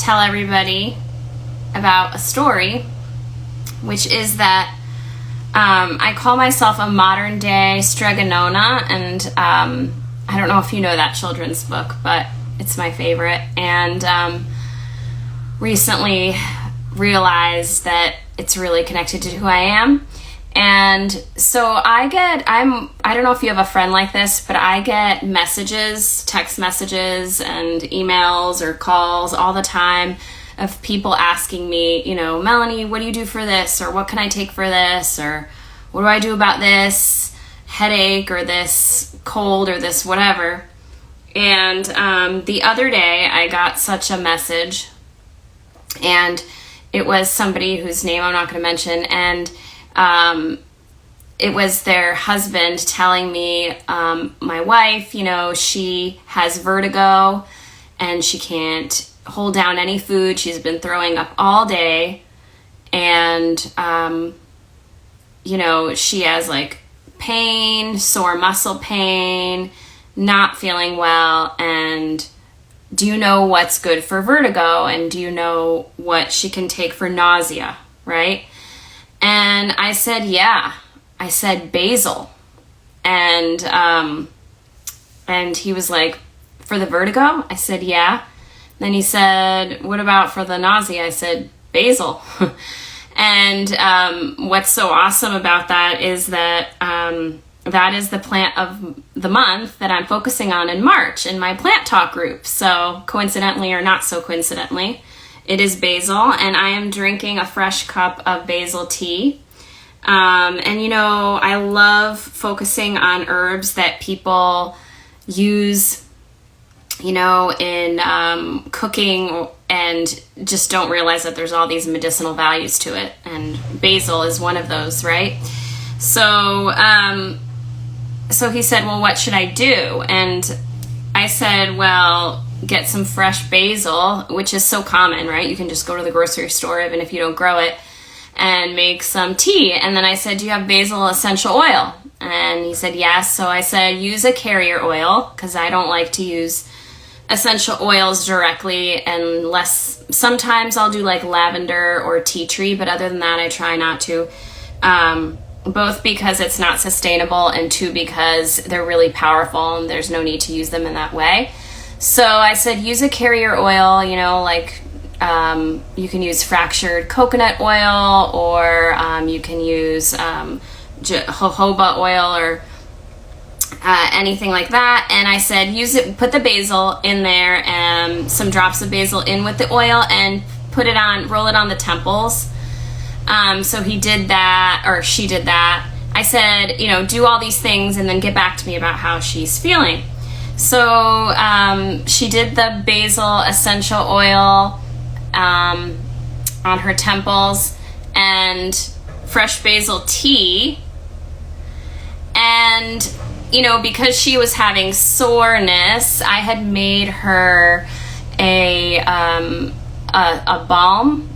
tell everybody about a story, which is that I call myself a modern day Stregonona, and I don't know if you know that children's book, but it's my favorite, and recently realized that it's really connected to who I am. And so I don't know if you have a friend like this, but I get messages, text messages and emails or calls all the time of people asking me, you know, Melanie, what do you do for this? Or what can I take for this? Or what do I do about this headache or this cold or this whatever? And the other day I got such a message, and it was somebody whose name I'm not going to mention, and it was their husband telling me, my wife, you know, she has vertigo and she can't hold down any food. She's been throwing up all day, and you know, she has like pain, sore muscle pain, not feeling well, and do you know what's good for vertigo, and do you know what she can take for nausea, right? And I said, yeah. I said basil. And he was like, for the vertigo? I said, yeah. Then he said, what about for the nausea? I said, basil. And what's so awesome about that is that that is the plant of the month that I'm focusing on in March in my plant talk group. So coincidentally or not so coincidentally, it is basil, and I am drinking a fresh cup of basil tea. And you know, I love focusing on herbs that people use, you know, in cooking, and just don't realize that there's all these medicinal values to it. And basil is one of those, right? So, so he said, well, what should I do? And I said, well, get some fresh basil, which is so common, right? You can just go to the grocery store, even if you don't grow it, and make some tea. And then I said, do you have basil essential oil? And he said, yes. So I said, use a carrier oil, because I don't like to use essential oils directly, unless sometimes I'll do like lavender or tea tree, but other than that, I try not to. Both because it's not sustainable, and two, because they're really powerful and there's no need to use them in that way. So I said, use a carrier oil, you know, like you can use fractured coconut oil, or you can use jojoba oil, or anything like that. And I said, use it, put the basil in there, and some drops of basil in with the oil, and put it on, roll it on the temples. So he did that, or she did that. I said, you know, do all these things and then get back to me about how she's feeling. So she did the basil essential oil on her temples, and fresh basil tea. And, you know, because she was having soreness, I had made her a balm,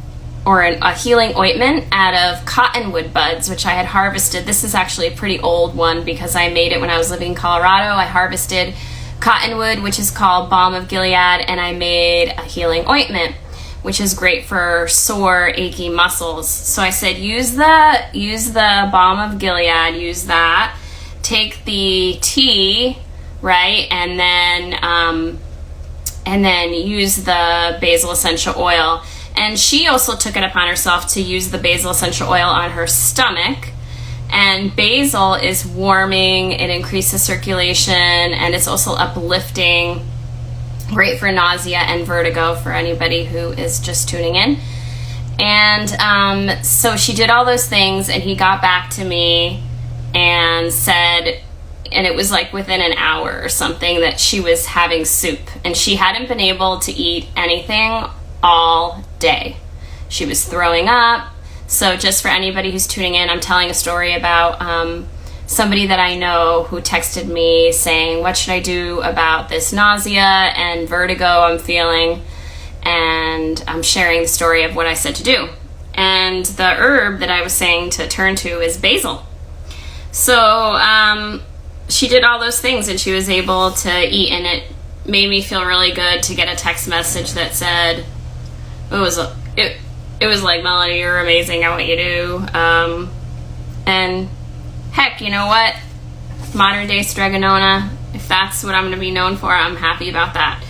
or a healing ointment out of cottonwood buds, which I had harvested. This is actually a pretty old one, because I made it when I was living in Colorado. I harvested cottonwood, which is called Balm of Gilead, and I made a healing ointment, which is great for sore, achy muscles. So I said, use the Balm of Gilead, use that, take the tea, right, and then use the basil essential oil. And she also took it upon herself to use the basil essential oil on her stomach. And basil is warming, it increases circulation, and it's also uplifting, great for nausea and vertigo for anybody who is just tuning in. And so she did all those things, and he got back to me and said, and it was like within an hour or something, that she was having soup, and she hadn't been able to eat anything all day. She was throwing up. So just for anybody who's tuning in, I'm telling a story about somebody that I know who texted me saying, what should I do about this nausea and vertigo I'm feeling? And I'm sharing the story of what I said to do. And the herb that I was saying to turn to is basil. So she did all those things, and she was able to eat, and it made me feel really good to get a text message that said, it was like, Melanie, you're amazing at what you do. And heck, you know what? Modern day Stregonona, if that's what I'm going to be known for, I'm happy about that.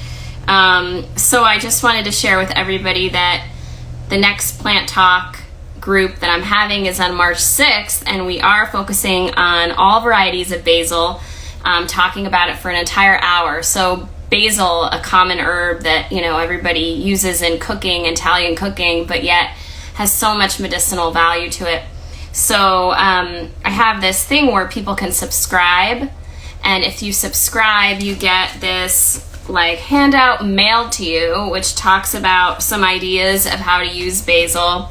So I just wanted to share with everybody that the next Plant Talk group that I'm having is on March 6th, and we are focusing on all varieties of basil, talking about it for an entire hour. So basil, a common herb that, you know, everybody uses in cooking, Italian cooking, but yet has so much medicinal value to it. So I have this thing where people can subscribe, and if you subscribe, you get this like handout mailed to you, which talks about some ideas of how to use basil.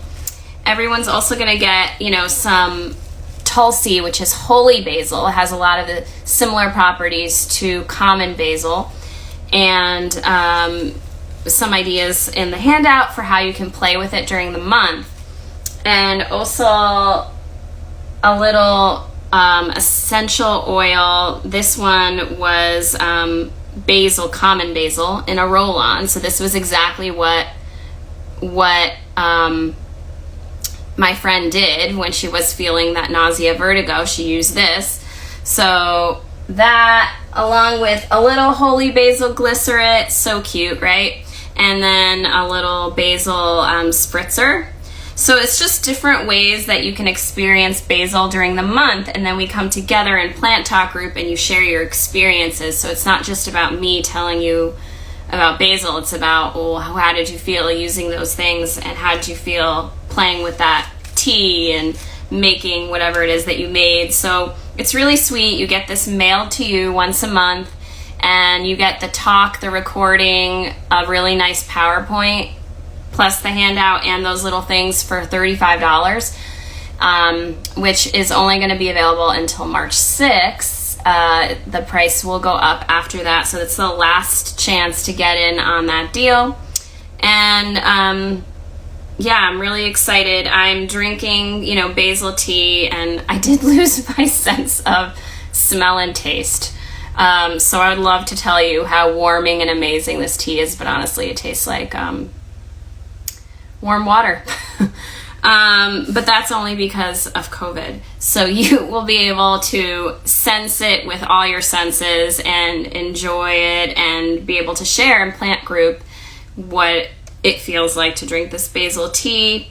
Everyone's also going to get, you know, some Tulsi, which is holy basil. It has a lot of the similar properties to common basil, and some ideas in the handout for how you can play with it during the month. And also a little essential oil. This one was basil, common basil, in a roll-on. So this was exactly what my friend did when she was feeling that nausea, vertigo. She used this. So that, along with a little holy basil glycerate, so cute, right? And then a little basil spritzer. So it's just different ways that you can experience basil during the month, and then we come together in Plant Talk group and you share your experiences. So it's not just about me telling you about basil, it's about, well, how did you feel using those things, and how did you feel playing with that tea and making whatever it is that you made. So it's really sweet. You get this mailed to you once a month, and you get the talk, the recording, a really nice PowerPoint, plus the handout and those little things for $35, which is only going to be available until March 6th. The price will go up after that, so it's the last chance to get in on that deal. And yeah, I'm really excited. I'm drinking, you know, basil tea, and I did lose my sense of smell and taste. So I would love to tell you how warming and amazing this tea is, but honestly, it tastes like warm water. But that's only because of COVID. So you will be able to sense it with all your senses and enjoy it, and be able to share in Plant Group what it feels like to drink this basil tea.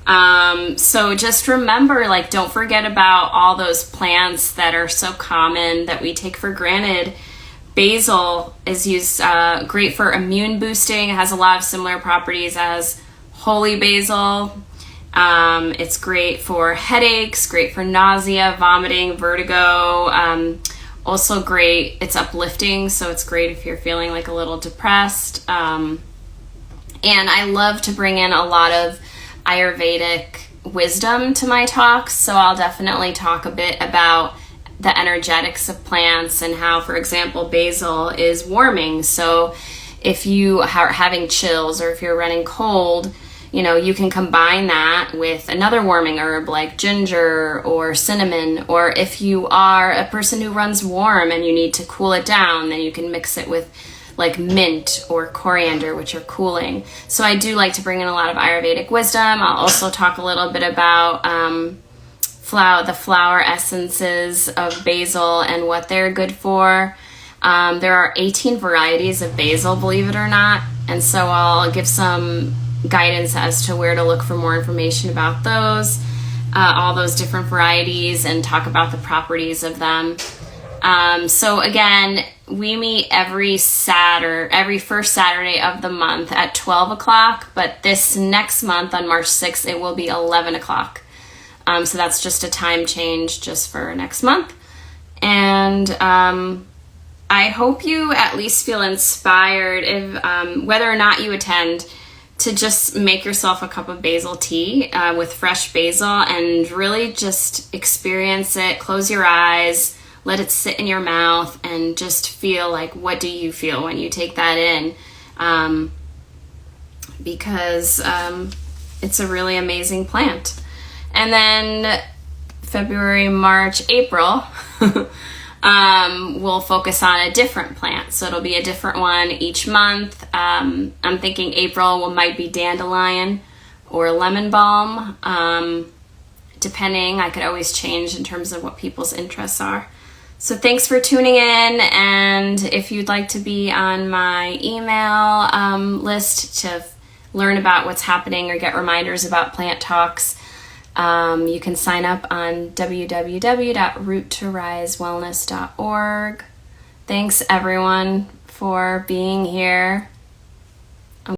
So just remember, like, don't forget about all those plants that are so common that we take for granted. Basil is used great for immune boosting. It has a lot of similar properties as holy basil. It's great for headaches, great for nausea, vomiting, vertigo. Also great, it's uplifting, so it's great if you're feeling like a little depressed. And I love to bring in a lot of Ayurvedic wisdom to my talks, so I'll definitely talk a bit about the energetics of plants and how, for example, basil is warming. So if you are having chills or if you're running cold, you know, you can combine that with another warming herb like ginger or cinnamon. Or if you are a person who runs warm and you need to cool it down, then you can mix it with like mint or coriander, which are cooling. So I do like to bring in a lot of Ayurvedic wisdom. I'll also talk a little bit about the flower essences of basil and what they're good for. There are 18 varieties of basil, believe it or not, and so I'll give some guidance as to where to look for more information about those, all those different varieties, and talk about the properties of them. So again, we meet every first Saturday of the month at 12 o'clock, but this next month on March 6th, it will be 11 o'clock. So that's just a time change just for next month. And I hope you at least feel inspired, if whether or not you attend, to just make yourself a cup of basil tea with fresh basil and really just experience it. Close your eyes, let it sit in your mouth, and just feel like, what do you feel when you take that in? Because it's a really amazing plant. And then February, March, April, we'll focus on a different plant. So it'll be a different one each month. I'm thinking April might be dandelion or lemon balm. Depending, I could always change in terms of what people's interests are. So thanks for tuning in, and if you'd like to be on my email list to learn about what's happening or get reminders about plant talks, you can sign up on www.roottorisewellness.org. Thanks everyone for being here.